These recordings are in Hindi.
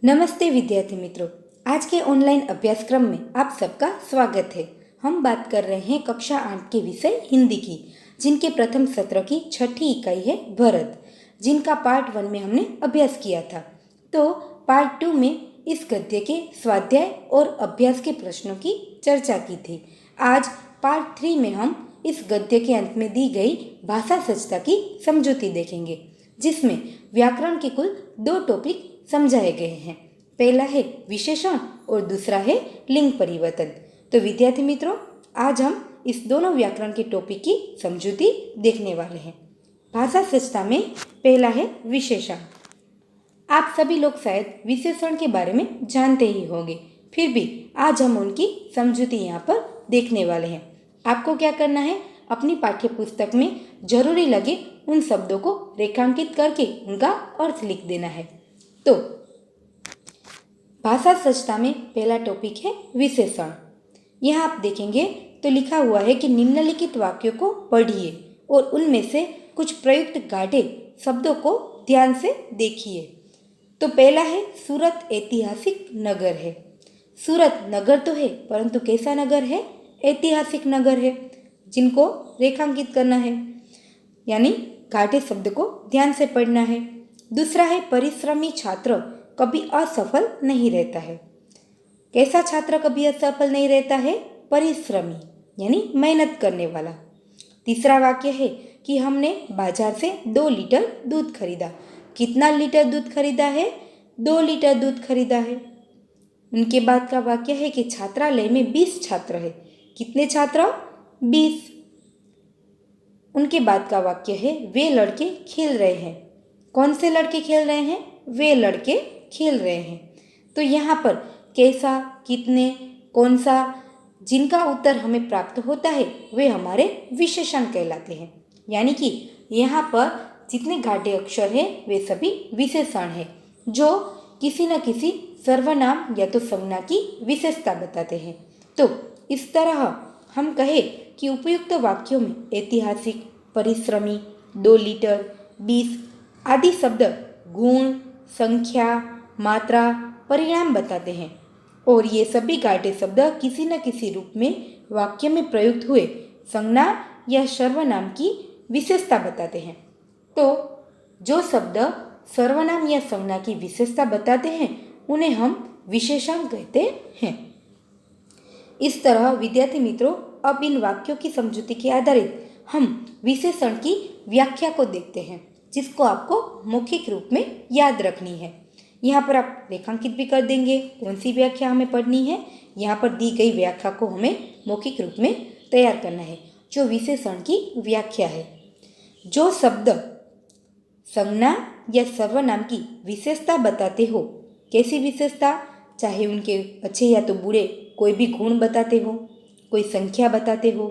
नमस्ते विद्यार्थी मित्रों। आज के ऑनलाइन अभ्यासक्रम में आप सबका स्वागत है। हम बात कर रहे हैं कक्षा 8 के विषय हिंदी की, जिनके प्रथम सत्र की छठी इकाई है भरत, जिनका पार्ट 1 में हमने अभ्यास किया था। तो पार्ट 2 में इस गद्य के स्वाध्याय और अभ्यास के प्रश्नों की चर्चा की थी। आज पार्ट 3 में हम इस गद्य के अंत में दी गई भाषा सज्जता की समझौती देखेंगे, जिसमें व्याकरण के कुल 2 टॉपिक समझाए गए हैं। पहला है विशेषण और दूसरा है लिंग परिवर्तन। तो विद्यार्थी मित्रों, आज हम इस दोनों व्याकरण के टॉपिक की समझौती देखने वाले हैं। भाषा सज्जता में पहला है विशेषण। आप सभी लोग शायद विशेषण के बारे में जानते ही होंगे, फिर भी आज हम उनकी समझौती यहाँ पर देखने वाले हैं। आपको क्या करना है, अपनी पाठ्य पुस्तक में जरूरी लगे उन शब्दों को रेखांकित करके उनका अर्थ लिख देना है। तो भाषा सज्जता में पहला टॉपिक है विशेषण। यहाँ आप देखेंगे तो लिखा हुआ है कि निम्नलिखित वाक्यों को पढ़िए और उनमें से कुछ प्रयुक्त गाढ़े शब्दों को ध्यान से देखिए। तो पहला है सूरत ऐतिहासिक नगर है। सूरत नगर तो है, परंतु कैसा नगर है? ऐतिहासिक नगर है, जिनको रेखांकित करना है, यानी गाढ़े शब्द को ध्यान से पढ़ना है। दूसरा है परिश्रमी छात्र कभी असफल नहीं रहता है। कैसा छात्र कभी असफल नहीं रहता है? परिश्रमी, यानी मेहनत करने वाला। तीसरा वाक्य है कि हमने बाजार से 2 लीटर दूध खरीदा। कितना लीटर दूध खरीदा है? 2 लीटर दूध खरीदा है। उनके बाद का वाक्य है कि छात्रालय में 20 छात्र है। कितने छात्र? 20। उनके बाद का वाक्य है वे लड़के खेल रहे हैं। कौन से लड़के खेल रहे हैं? वे लड़के खेल रहे हैं। तो यहाँ पर कैसा, कितने, कौन सा, जिनका उत्तर हमें प्राप्त होता है वे हमारे विशेषण कहलाते हैं। यानी कि यहाँ पर जितने गाढ़े अक्षर हैं वे सभी विशेषण हैं, जो किसी न किसी सर्वनाम या तो संज्ञा की विशेषता बताते हैं। तो इस तरह हम कहें कि उपयुक्त वाक्यों में ऐतिहासिक, परिश्रमी, 2 लीटर, 20 आदि शब्द गुण, संख्या, मात्रा, परिणाम बताते हैं, और ये सभी गाढ़े शब्द किसी न किसी रूप में वाक्य में प्रयुक्त हुए संज्ञा या सर्वनाम की विशेषता बताते हैं। तो जो शब्द सर्वनाम या संज्ञा की विशेषता बताते हैं उन्हें हम विशेषण कहते हैं। इस तरह विद्यार्थी मित्रों, अब इन वाक्यों की समझौती के आधारित हम विशेषण की व्याख्या को देखते हैं, जिसको आपको मौखिक रूप में याद रखनी है। यहाँ पर आप रेखांकित भी कर देंगे कौन सी व्याख्या हमें पढ़नी है। यहाँ पर दी गई व्याख्या को हमें मौखिक रूप में तैयार करना है। जो विशेषण की व्याख्या है, जो शब्द संज्ञा या सर्वनाम की विशेषता बताते हो। कैसी विशेषता? चाहे उनके अच्छे या तो बुरे कोई भी गुण बताते हो, कोई संख्या बताते हो,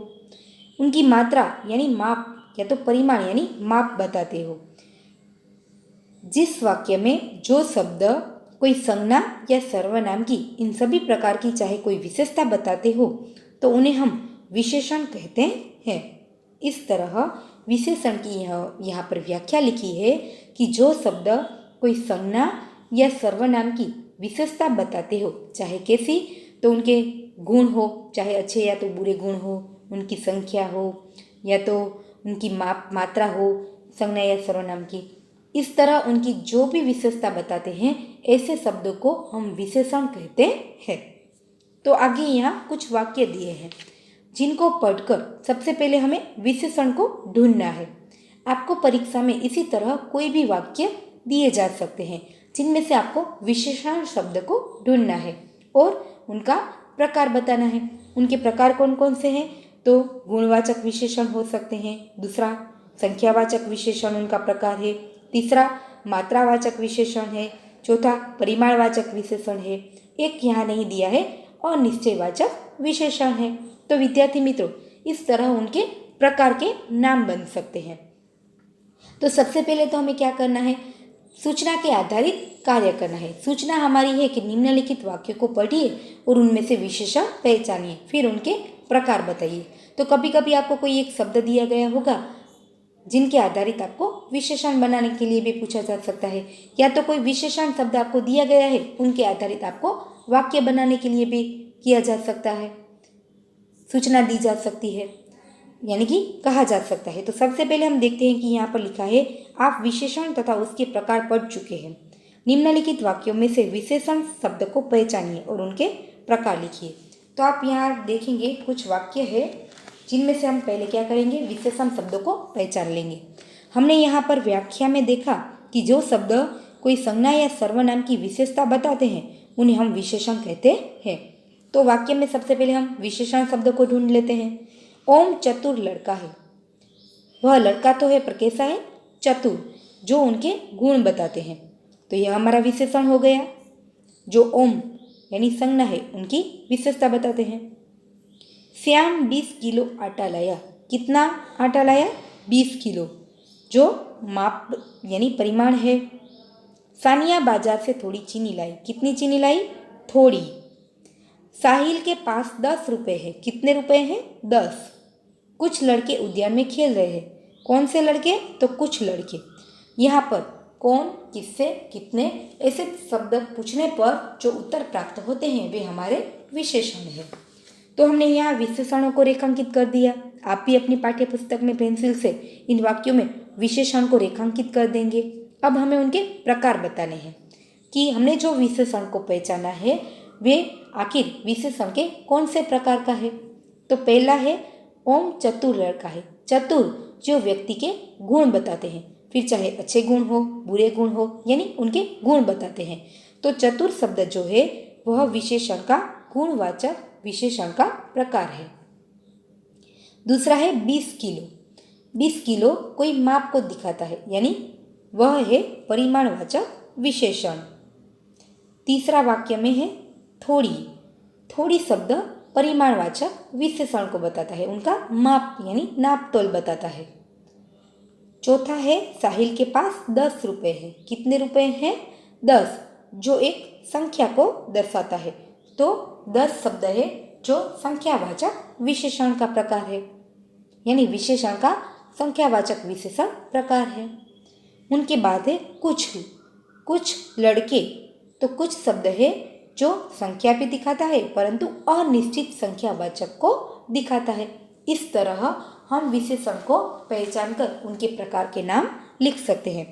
उनकी मात्रा यानी माप या तो परिमाण यानी माप बताते हो। जिस वाक्य में जो शब्द कोई संज्ञा या सर्वनाम की इन सभी प्रकार की चाहे कोई विशेषता बताते हो तो उन्हें हम विशेषण कहते हैं। इस तरह विशेषण की यहाँ पर व्याख्या लिखी है कि जो शब्द कोई संज्ञा या सर्वनाम की विशेषता बताते हो, चाहे कैसी, तो उनके गुण हो, चाहे अच्छे या तो बुरे गुण हो, उनकी संख्या हो या तो उनकी मात्रा हो संज्ञा या सर्वनाम की, इस तरह उनकी जो भी विशेषता बताते हैं ऐसे शब्दों को हम विशेषण कहते हैं। तो आगे यहाँ कुछ वाक्य दिए हैं, जिनको पढ़कर सबसे पहले हमें विशेषण को ढूंढना है। आपको परीक्षा में इसी तरह कोई भी वाक्य दिए जा सकते हैं, जिनमें से आपको विशेषण शब्द को ढूंढना है और उनका प्रकार बताना है। उनके प्रकार कौन कौन से हैं? तो गुणवाचक विशेषण हो सकते हैं, दूसरा संख्यावाचक विशेषण उनका प्रकार है, तीसरा मात्रावाचक विशेषण है, चौथा परिमाणवाचक विशेषण है, एक यहाँ नहीं दिया है अनिश्चयवाचक विशेषण है। तो विद्यार्थी मित्रों, इस तरह उनके प्रकार के नाम बन सकते हैं। तो सबसे पहले तो हमें क्या करना है? सूचना के आधारित कार्य करना है। सूचना हमारी है कि निम्नलिखित वाक्यों को पढ़िए और उनमें से विशेषण पहचानिए, फिर उनके प्रकार बताइए। तो कभी कभी आपको कोई एक शब्द दिया गया होगा जिनके आधारित आपको विशेषण बनाने के लिए भी पूछा जा सकता है, या तो कोई विशेषण शब्द आपको दिया गया है, उनके आधारित आपको वाक्य बनाने के लिए भी किया जा सकता है, सूचना दी जा सकती है, यानी कि कहा जा सकता है। तो सबसे पहले हम देखते हैं कि यहाँ पर लिखा है, आप विशेषण तथा उसके प्रकार पढ़ चुके हैं। निम्नलिखित वाक्यों में से विशेषण शब्द को पहचानिए और उनके प्रकार लिखिए। तो आप यहाँ देखेंगे कुछ वाक्य है जिनमें से हम पहले क्या करेंगे, विशेषण शब्दों को पहचान लेंगे। हमने यहाँ पर व्याख्या में देखा कि जो शब्द कोई संज्ञा या सर्वनाम की विशेषता बताते हैं उन्हें हम विशेषण कहते हैं। तो वाक्य में सबसे पहले हम विशेषण शब्द को ढूंढ लेते हैं। ओम चतुर लड़का है। वह लड़का तो है पर कैसा है, चतुर, जो उनके गुण बताते हैं। तो यह हमारा विशेषण हो गया। जो ओम यानी संज्ञा है उनकी विशेषता बताते हैं। श्याम 20 किलो आटा लाया। कितना आटा लाया, 20 किलो, जो माप यानी परिमाण है। सानिया बाजार से थोड़ी चीनी लाई। कितनी चीनी लाई, थोड़ी। साहिल के पास 10 रुपए है। कितने रुपए हैं, 10। कुछ लड़के उद्यान में खेल रहे हैं। कौन से लड़के, तो कुछ लड़के। यहाँ पर कौन, किससे, कितने ऐसे शब्द पूछने पर जो उत्तर प्राप्त होते हैं वे हमारे विशेषण है। तो हमने यहाँ विशेषणों को रेखांकित कर दिया। आप भी अपनी पाठ्य पुस्तक में पेंसिल से इन वाक्यों में विशेषण को रेखांकित कर देंगे। अब हमें उनके प्रकार बताने हैं कि हमने जो विशेषण को पहचाना है वे आखिर विशेषण के कौन से प्रकार का है। तो पहला है ओम चतुर लड़का है। चतुर जो व्यक्ति के गुण बताते हैं, फिर चाहे अच्छे गुण हो, बुरे गुण हो, यानी उनके गुण बताते हैं। तो चतुर शब्द जो है वह विशेषण का गुणवाचक विशेषण का प्रकार है। दूसरा है 20 किलो। 20 किलो कोई माप को दिखाता है, यानी वह है परिमाणवाचक विशेषण। तीसरा वाक्य में है थोड़ी। थोड़ी शब्द परिमाणवाचक विशेषण को बताता है, उनका माप यानी नाप तोल बताता है। चौथा है साहिल के पास 10 रुपए है। कितने रुपए हैं, 10, जो एक संख्या को दर्शाता है। तो 10 शब्द है जो संख्यावाचक विशेषण का प्रकार है, यानी विशेषण का संख्यावाचक विशेषण प्रकार है। उनके बाद है कुछ लड़के। तो कुछ शब्द है जो संख्या भी दिखाता है परंतु अनिश्चित संख्यावाचक को दिखाता है। इस तरह हम विशेषण को पहचान कर उनके प्रकार के नाम लिख सकते हैं।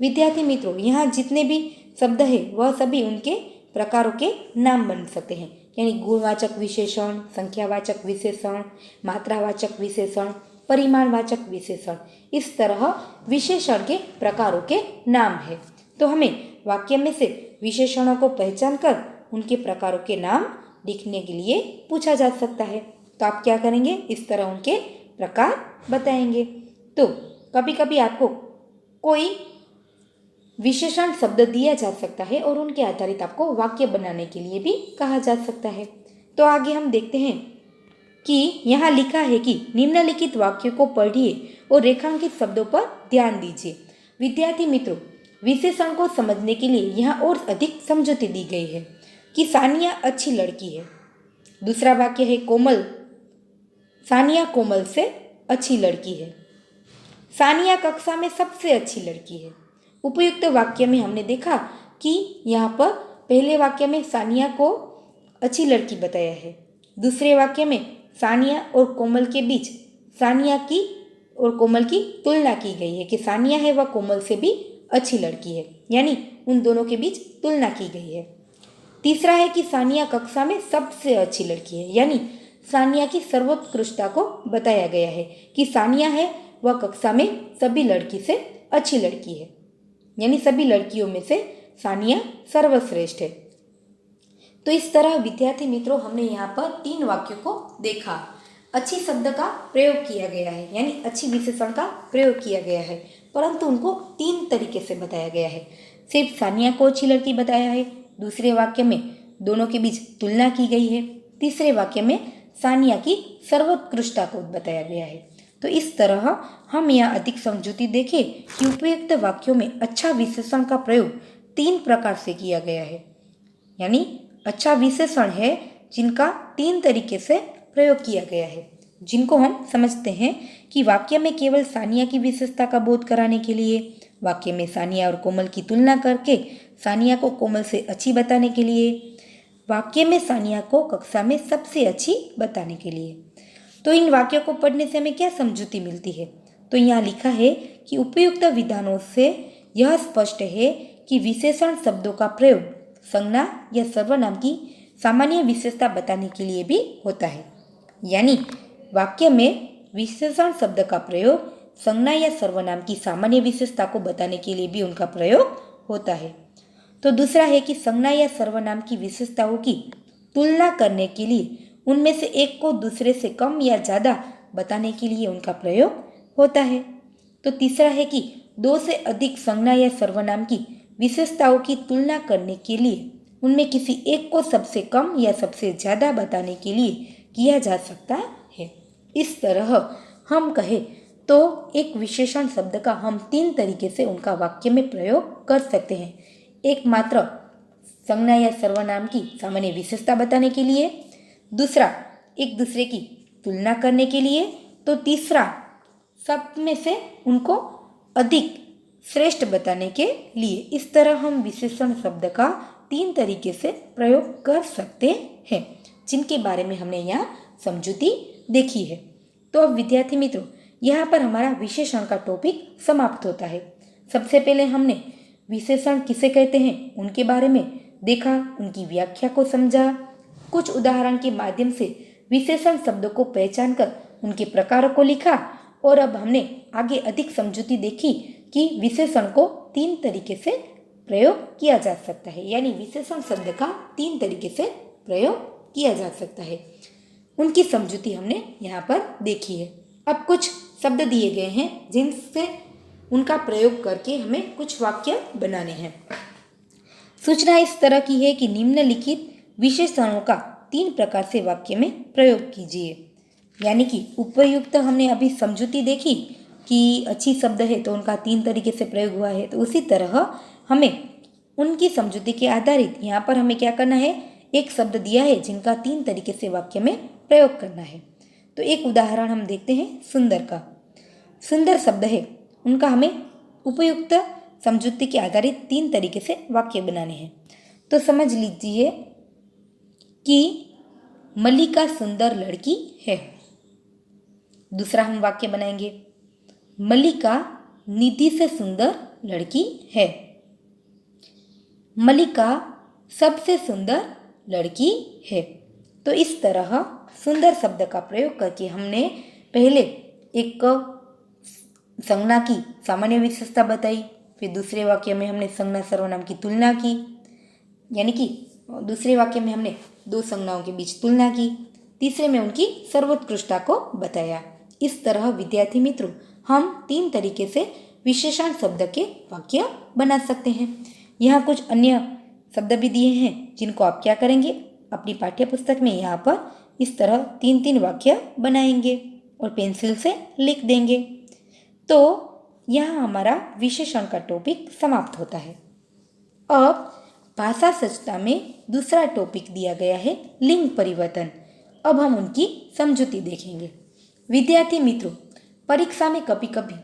विद्यार्थी मित्रों, यहाँ जितने भी शब्द है वह सभी उनके प्रकारों के नाम बन सकते हैं, यानी गुणवाचक विशेषण, संख्यावाचक विशेषण, मात्रावाचक विशेषण, परिमाणवाचक विशेषण। इस तरह विशेषण के प्रकारों के नाम है। तो हमें वाक्य में से विशेषणों को पहचान कर उनके प्रकारों के नाम लिखने के लिए पूछा जा सकता है। तो आप क्या करेंगे, इस तरह उनके प्रकार बताएंगे। तो कभी कभी आपको कोई विशेषण शब्द दिया जा सकता है और उनके आधारित आपको वाक्य बनाने के लिए भी कहा जा सकता है। तो आगे हम देखते हैं कि यहाँ लिखा है कि निम्नलिखित वाक्यों को पढ़िए और रेखांकित शब्दों पर ध्यान दीजिए। विद्यार्थी मित्रों, विशेषण को समझने के लिए यहाँ और अधिक समझौती दी गई है कि सानिया अच्छी लड़की है। दूसरा वाक्य है कोमल, सानिया कोमल से अच्छी लड़की है। सानिया कक्षा में सबसे अच्छी लड़की है। उपयुक्त वाक्य में हमने देखा कि यहाँ पर पहले वाक्य में सानिया को अच्छी लड़की बताया है। दूसरे वाक्य में सानिया और कोमल के बीच सानिया की और कोमल की तुलना की गई है कि सानिया है वह कोमल से भी अच्छी लड़की है, यानी उन दोनों के बीच तुलना की गई है। तीसरा है कि सानिया कक्षा में सबसे अच्छी लड़की है, यानी सानिया की सर्वोत्कृष्टता को बताया गया है कि सानिया है वह कक्षा में सभी लड़की से अच्छी लड़की है, यानी सभी लड़कियों में से सानिया सर्वश्रेष्ठ है। तो इस तरह विद्यार्थी मित्रों, हमने यहाँ पर 3 वाक्यों को देखा। अच्छी शब्द का प्रयोग किया गया है, यानी अच्छी विशेषण का प्रयोग किया गया है, परंतु उनको 3 तरीके से बताया गया है। सिर्फ सानिया को अच्छी लड़की बताया है, दूसरे वाक्य में दोनों के बीच तुलना की गई है, तीसरे वाक्य में सानिया की सर्वोत्कृष्टता को बताया गया है। तो इस तरह हम यहाँ अधिक समझौती देखें कि उपयुक्त वाक्यों में अच्छा विशेषण का प्रयोग 3 प्रकार से किया गया है, यानी अच्छा विशेषण है जिनका 3 तरीके से प्रयोग किया गया है। जिनको हम समझते हैं कि वाक्य में केवल सानिया की विशेषता का बोध कराने के लिए, वाक्य में सानिया और कोमल की तुलना करके सानिया को कोमल से अच्छी बताने के लिए, वाक्य में सानिया को कक्षा में सबसे अच्छी बताने के लिए। तो इन वाक्यों को पढ़ने से हमें क्या समझूती मिलती है? तो यहाँ लिखा है कि उपयुक्त विधानों से यह स्पष्ट है कि विशेषण शब्दों का प्रयोग संज्ञा या सर्वनाम की सामान्य विशेषता बताने के लिए भी होता है। यानी वाक्य में विशेषण शब्द का प्रयोग संज्ञा या सर्वनाम की सामान्य विशेषता को बताने के लिए भी उनका प्रयोग होता है। तो दूसरा है कि संज्ञा या सर्वनाम की विशेषताओं की तुलना करने के लिए उनमें से एक को दूसरे से कम या ज़्यादा बताने के लिए उनका प्रयोग होता है। तो तीसरा है कि दो से अधिक संज्ञा या सर्वनाम की विशेषताओं की तुलना करने के लिए उनमें किसी एक को सबसे कम या सबसे ज़्यादा बताने के लिए किया जा सकता है। इस तरह हम कहें तो एक विशेषण शब्द का हम 3 तरीके से उनका वाक्य में प्रयोग कर सकते हैं। एक मात्र संज्ञा या सर्वनाम की सामान्य विशेषता बताने के लिए, दूसरा एक दूसरे की तुलना करने के लिए, तो तीसरा सब में से उनको अधिक श्रेष्ठ बताने के लिए। इस तरह हम विशेषण शब्द का 3 तरीके से प्रयोग कर सकते हैं, जिनके बारे में हमने यहाँ समझूती देखी है। तो अब विद्यार्थी मित्रों, यहाँ पर हमारा विशेषण का टॉपिक समाप्त होता है। सबसे पहले हमने विशेषण किसे कहते हैं उनके बारे में देखा, उनकी व्याख्या को समझा, कुछ उदाहरण के माध्यम से विशेषण शब्दों को पहचान कर उनके प्रकारों को लिखा, और अब हमने आगे अधिक समझूती देखी कि विशेषण को 3 तरीके से प्रयोग किया जा सकता है। यानी विशेषण शब्द का 3 तरीके से प्रयोग किया जा सकता है। उनकी समझूती हमने यहाँ पर देखी है। अब कुछ शब्द दिए गए हैं जिनसे उनका प्रयोग करके हमें कुछ वाक्य बनाने हैं। सूचना इस तरह की है कि निम्नलिखित विशेषणों का 3 प्रकार से वाक्य में प्रयोग कीजिए। यानी कि उपयुक्त हमने अभी समझूती देखी कि अच्छी शब्द है तो उनका 3 तरीके से प्रयोग हुआ है, तो उसी तरह हमें उनकी समझूती के आधारित यहाँ पर हमें क्या करना है, एक शब्द दिया है जिनका 3 तरीके से वाक्य में प्रयोग करना है। तो एक उदाहरण हम देखते हैं सुंदर का। सुंदर शब्द है, उनका हमें उपयुक्त समझूती के आधारित 3 तरीके से वाक्य बनाने हैं। तो समझ लीजिए कि मल्लिका सुंदर लड़की है। दूसरा हम वाक्य बनाएंगे, मल्लिका निधि से सुंदर लड़की है। मल्लिका सबसे सुंदर लड़की है। तो इस तरह सुंदर शब्द का प्रयोग करके हमने पहले एक संज्ञा की सामान्य विशेषता बताई, फिर दूसरे वाक्य में हमने संज्ञा सर्वनाम की तुलना की, यानी कि दूसरे वाक्य में हमने 2 संज्ञाओं के बीच तुलना की, तीसरे में उनकी सर्वोत्कृष्टता को बताया। इस तरह विद्यार्थी मित्रों, हम 3 तरीके से विशेषण शब्द के वाक्य बना सकते हैं। यहाँ कुछ अन्य शब्द भी दिए हैं जिनको आप क्या करेंगे, अपनी पाठ्य पुस्तक में यहाँ पर इस तरह 3-3 वाक्य बनाएंगे और पेंसिल से लिख देंगे। तो यहाँ हमारा विशेषण का टॉपिक समाप्त होता है। अब भाषा सचता में दूसरा टॉपिक दिया गया है लिंग परिवर्तन। अब हम उनकी समझूती देखेंगे। विद्यार्थी मित्रों, परीक्षा में कभी कभी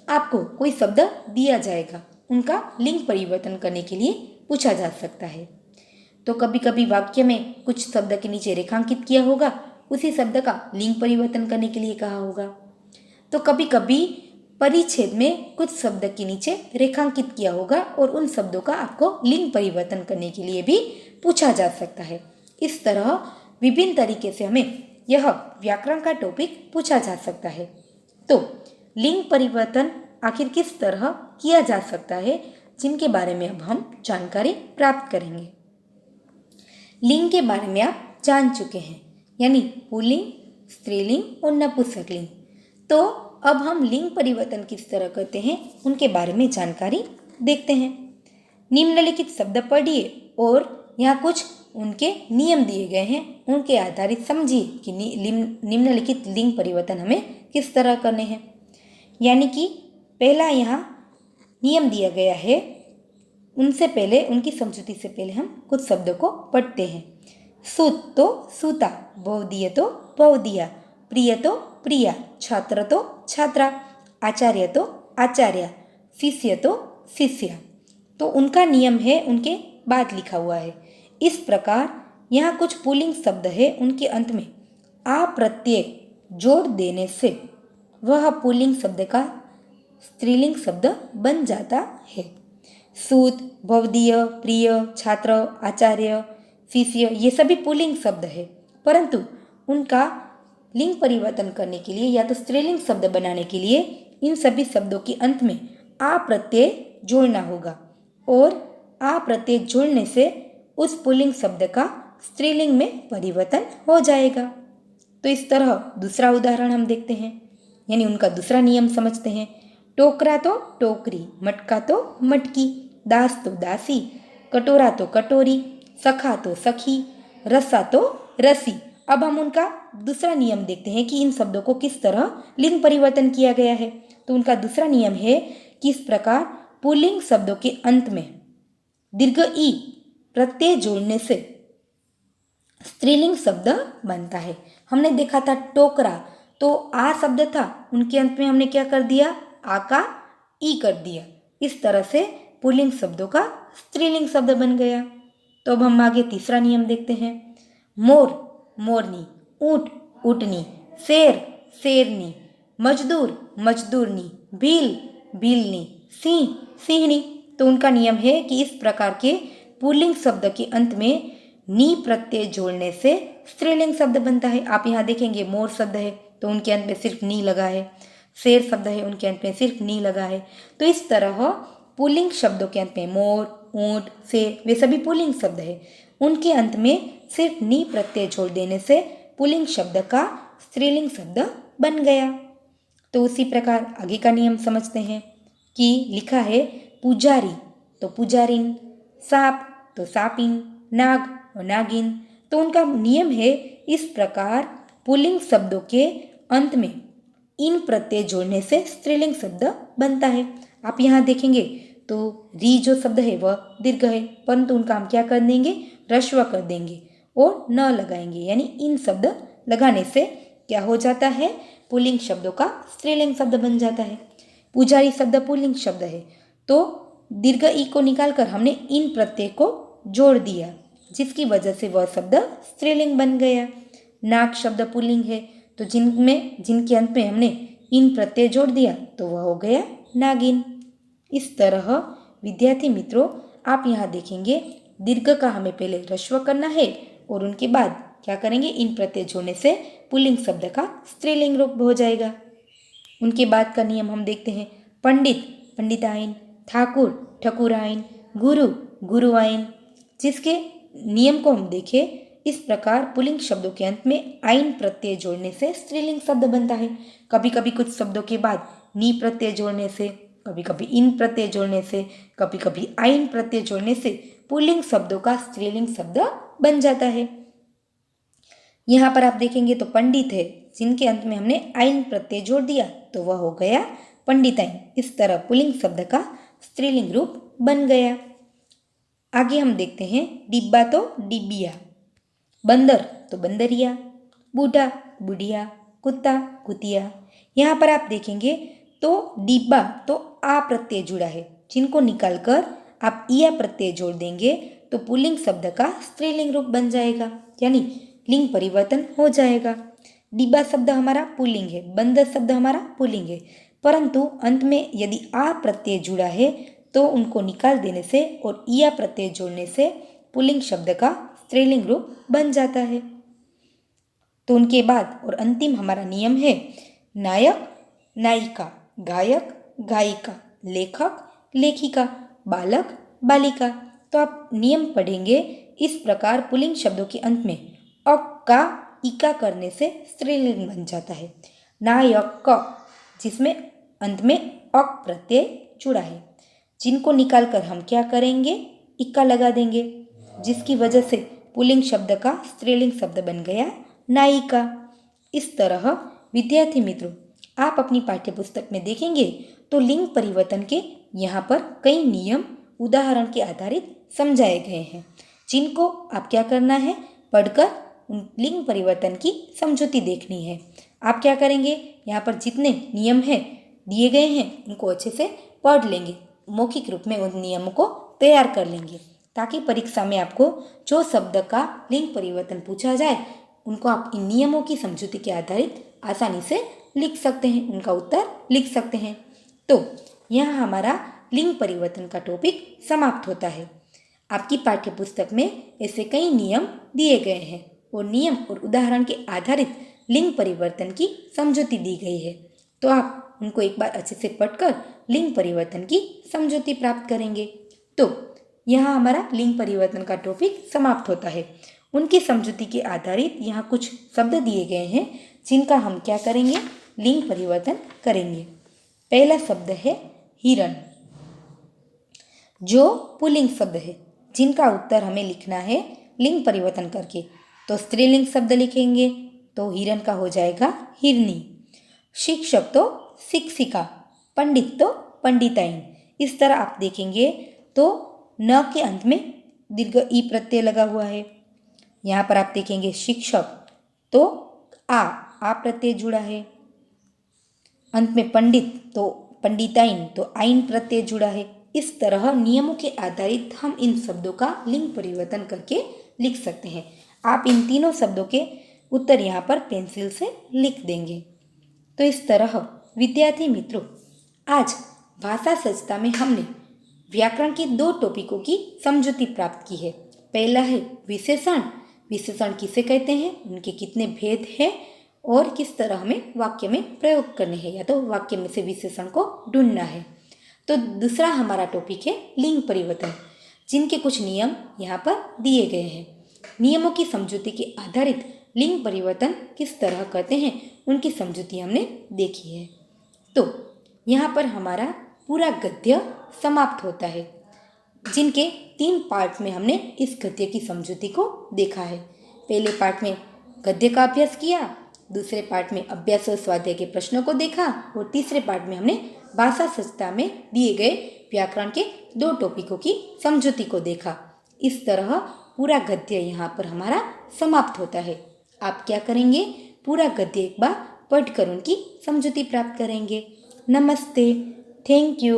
आपको कोई शब्द दिया जाएगा, उनका लिंग परिवर्तन करने के लिए पूछा जा सकता है। तो कभी कभी वाक्य में कुछ शब्द के नीचे रेखांकित किया होगा, उसी शब्द का लिंग परिवर्तन करने के लिए कहा होगा। तो कभी कभी परिच्छेद में कुछ शब्द के नीचे रेखांकित किया होगा और उन शब्दों का आपको लिंग परिवर्तन करने के लिए भी पूछा जा सकता है। इस तरह विभिन्न तरीके से हमें यह व्याकरण का टॉपिक पूछा जा सकता है। तो लिंग परिवर्तन आखिर किस तरह किया जा सकता है, जिनके बारे में अब हम जानकारी प्राप्त करेंगे। लिंग के बारे में आप जान चुके हैं, यानी पुल्लिंग, स्त्रीलिंग और नपुंसकलिंग। तो अब हम लिंग परिवर्तन किस तरह करते हैं उनके बारे में जानकारी देखते हैं। निम्नलिखित शब्द पढ़िए और यहाँ कुछ उनके नियम दिए गए हैं, उनके आधारित समझिए कि निम्नलिखित लिंग परिवर्तन हमें किस तरह करने हैं। यानी कि पहला यहाँ नियम दिया गया है, उनसे पहले उनकी समझूती से पहले हम कुछ शब्दों को पढ़ते हैं। सूत तो सूता, बहु दिए तो बहु दिया, प्रिय तो प्रिया, छात्र तो छात्रा, आचार्य तो आचार्य, शिष्य तो शिष्य। तो उनका नियम है, उनके बाद लिखा हुआ है। इस प्रकार यहाँ कुछ पुल्लिंग शब्द है, उनके अंत में आ प्रत्यय जोड़ देने से वह पुल्लिंग शब्द का स्त्रीलिंग शब्द बन जाता है। सूत, भवदीय, प्रिय, छात्र, आचार्य, शिष्य, ये सभी पुल्लिंग शब्द है, परंतु उनका लिंग परिवर्तन करने के लिए या तो स्त्रीलिंग शब्द बनाने के लिए इन सभी शब्दों के अंत में आ प्रत्यय जोड़ना होगा और आ प्रत्यय जोड़ने से उस पुल्लिंग शब्द का स्त्रीलिंग में परिवर्तन हो जाएगा। तो इस तरह दूसरा उदाहरण हम देखते हैं, यानी उनका दूसरा नियम समझते हैं। टोकरा तो टोकरी, मटका तो मटकी, दास तो दासी, कटोरा तो कटोरी, सखा तो सखी, रस्सा तो रसी। अब हम उनका दूसरा नियम देखते हैं कि इन शब्दों को किस तरह लिंग परिवर्तन किया गया है। तो उनका दूसरा नियम है कि इस प्रकार पुल्लिंग शब्दों के अंत में दीर्घ ई प्रत्यय जोड़ने से स्त्रीलिंग शब्द बनता है। हमने देखा था टोकरा, तो आ शब्द था, उनके अंत में हमने क्या कर दिया, आ का ई कर दिया। इस तरह से पुल्लिंग शब्दों का स्त्रीलिंग शब्द बन गया। तो अब हम आगे तीसरा नियम देखते हैं। मोर मोरनी, ऊंट ऊँटनी, शेर शेरनी, मजदूर मजदूरनी, भील भीलनी, सिंह सिंहनी। तो उनका नियम है कि इस प्रकार के पुल्लिंग शब्द के अंत में नी प्रत्यय जोड़ने से स्त्रीलिंग शब्द बनता है। आप यहाँ देखेंगे मोर शब्द है तो उनके अंत में सिर्फ नी लगा है, शेर शब्द है उनके अंत में सिर्फ नी लगा है। तो इस तरह पुल्लिंग शब्दों के अंत में मोर, ऊंट, शेर, वे सभी पुल्लिंग शब्द है, उनके अंत में सिर्फ नी प्रत्यय जोड़ देने से पुल्लिंग शब्द का स्त्रीलिंग शब्द बन गया। तो उसी प्रकार आगे का नियम समझते हैं कि लिखा है पुजारी तो पुजारिन, सांप तो सापिन, नाग और नागिन। तो उनका नियम है इस प्रकार पुल्लिंग शब्दों के अंत में इन प्रत्यय जोड़ने से स्त्रीलिंग शब्द बनता है। आप यहाँ देखेंगे तो री जो शब्द है वह दीर्घ है, परंतु उनका हम क्या कर देंगे, ह्रस्व कर देंगे और न लगाएंगे, यानी इन शब्द लगाने से क्या हो जाता है, पुल्लिंग शब्दों का स्त्रीलिंग शब्द बन जाता है। पुजारी शब्द पुल्लिंग शब्द है, तो दीर्घ ई को निकालकर हमने इन प्रत्यय को जोड़ दिया, जिसकी वजह से वह शब्द स्त्रीलिंग बन गया। नाग शब्द पुल्लिंग है, तो जिनके अंत में हमने इन प्रत्यय जोड़ दिया तो वह हो गया नागिन। इस तरह विद्यार्थी मित्रों, आप यहाँ देखेंगे दीर्घ का हमें पहले ह्रस्व करना है और उनके बाद क्या करेंगे, इन प्रत्यय जोड़ने से पुल्लिंग शब्द का स्त्रीलिंग रूप हो जाएगा। उनके बाद का नियम हम देखते हैं। पंडित पंडिताइन, ठाकुर ठकुराइन, गुरु गुरुआइन। जिसके नियम को हम देखें, इस प्रकार पुल्लिंग शब्दों के अंत में आइन प्रत्यय जोड़ने से स्त्रीलिंग शब्द बनता है। कभी कभी कुछ शब्दों के बाद नी प्रत्यय जोड़ने से, कभी कभी इन प्रत्यय जोड़ने से, कभी कभी आइन प्रत्यय जोड़ने से पुल्लिंग शब्दों का स्त्रीलिंग शब्द बन जाता है। यहाँ पर आप देखेंगे तो पंडित है, जिनके अंत में हमने आइन प्रत्यय जोड़ दिया तो वह हो गया पंडिताइन। इस तरह पुल्लिंग शब्द का स्त्रीलिंग रूप बन गया। आगे हम देखते हैं डिब्बा तो डिबिया, बंदर तो बंदरिया, बूढ़ा बुढ़िया, कुत्ता कुतिया। यहाँ पर आप देखेंगे तो डिब्बा तो आ प्रत्यय जुड़ा है, जिनको निकालकर आप इया प्रत्यय जोड़ देंगे तो पुल्लिंग शब्द का स्त्रीलिंग रूप बन जाएगा, यानी लिंग परिवर्तन हो जाएगा। डिब्बा शब्द हमारा पुल्लिंग है, बंदर शब्द हमारा पुल्लिंग है, परंतु अंत में यदि आ प्रत्यय जुड़ा है तो उनको निकाल देने से और इया प्रत्यय जोड़ने से पुल्लिंग शब्द का स्त्रीलिंग रूप बन जाता है। तो उनके बाद और अंतिम हमारा नियम है नायक नायिका, गायक गायिका, लेखक लेखिका, बालक बालिका। तो आप नियम पढ़ेंगे, इस प्रकार पुल्लिंग शब्दों के अंत में अक का इका करने से स्त्रीलिंग बन जाता है। नायक क, जिसमें अंत में अक प्रत्यय जुड़ा है, जिनको निकालकर हम क्या करेंगे, इक्का लगा देंगे, जिसकी वजह से पुल्लिंग शब्द का स्त्रीलिंग शब्द बन गया नायिका। इस तरह विद्यार्थी मित्रों, आप अपनी पाठ्यपुस्तक में देखेंगे तो लिंग परिवर्तन के यहाँ पर कई नियम उदाहरण के आधारित समझाए गए हैं, जिनको आप क्या करना है, पढ़कर उन लिंग परिवर्तन की समझौती देखनी है। आप क्या करेंगे, यहाँ पर जितने नियम हैं दिए गए हैं उनको अच्छे से पढ़ लेंगे, मौखिक रूप में उन नियमों को तैयार कर लेंगे, ताकि परीक्षा में आपको जो शब्द का लिंग परिवर्तन पूछा जाए उनको आप इन नियमों की समझौते के आधारित आसानी से लिख सकते हैं, उनका उत्तर लिख सकते हैं। तो यहाँ हमारा लिंग परिवर्तन का टॉपिक समाप्त होता है। आपकी पाठ्य पुस्तक में ऐसे कई नियम दिए गए हैं और नियम और उदाहरण के आधारित लिंग परिवर्तन की समझौती दी गई है। तो आप उनको एक बार अच्छे से पढ़कर लिंग परिवर्तन की समझौती प्राप्त करेंगे। तो यहाँ हमारा लिंग परिवर्तन का टॉपिक समाप्त होता है। उनकी समझौती के आधारित यहाँ कुछ शब्द दिए गए हैं जिनका हम क्या करेंगे, लिंग परिवर्तन करेंगे। पहला शब्द है हिरण, जो पुल्लिंग शब्द है, जिनका उत्तर हमें लिखना है लिंग परिवर्तन करके। तो स्त्रीलिंग शब्द लिखेंगे तो हिरण का हो जाएगा हिरनी। शिक्षक तो शिक्षिका, पंडित तो पंडिताइन। इस तरह आप देखेंगे तो न के अंत में दीर्घ ई प्रत्यय लगा हुआ है। यहाँ पर आप देखेंगे शिक्षक तो आ प्रत्यय जुड़ा है। अंत में पंडित तो पंडिताइन तो आइन प्रत्यय जुड़ा है। इस तरह नियमों के आधारित हम इन शब्दों का लिंग परिवर्तन करके लिख सकते हैं। आप इन तीनों शब्दों के उत्तर यहाँ पर पेंसिल से लिख देंगे। तो इस तरह विद्यार्थी मित्रों, आज भाषा सजता में हमने व्याकरण के 2 टॉपिकों की समझौती प्राप्त की है। पहला है विशेषण, विशेषण किसे कहते हैं, उनके कितने भेद हैं और किस तरह हमें वाक्य में प्रयोग करने हैं, या तो वाक्य में से विशेषण को ढूंढना है। तो दूसरा हमारा टॉपिक है लिंग परिवर्तन, जिनके कुछ नियम यहाँ पर दिए गए हैं। नियमों की समझौती के आधारित लिंग परिवर्तन किस तरह करते हैं उनकी समझौती हमने देखी है। तो यहाँ पर हमारा पूरा गद्य समाप्त होता है, जिनके 3 पार्ट में हमने इस गद्य की समझौती को देखा है। पहले पार्ट में गद्य का अभ्यास किया, दूसरे पार्ट में अभ्यास और स्वाध्याय के प्रश्नों को देखा और तीसरे पार्ट में हमने भाषा सजता में दिए गए व्याकरण के 2 टॉपिकों की समझौती को देखा। इस तरह पूरा गद्य यहाँ पर हमारा समाप्त होता है। आप क्या करेंगे, पूरा गद्य एक बार पढ़कर उनकी समझौती प्राप्त करेंगे। नमस्ते, थैंक यू।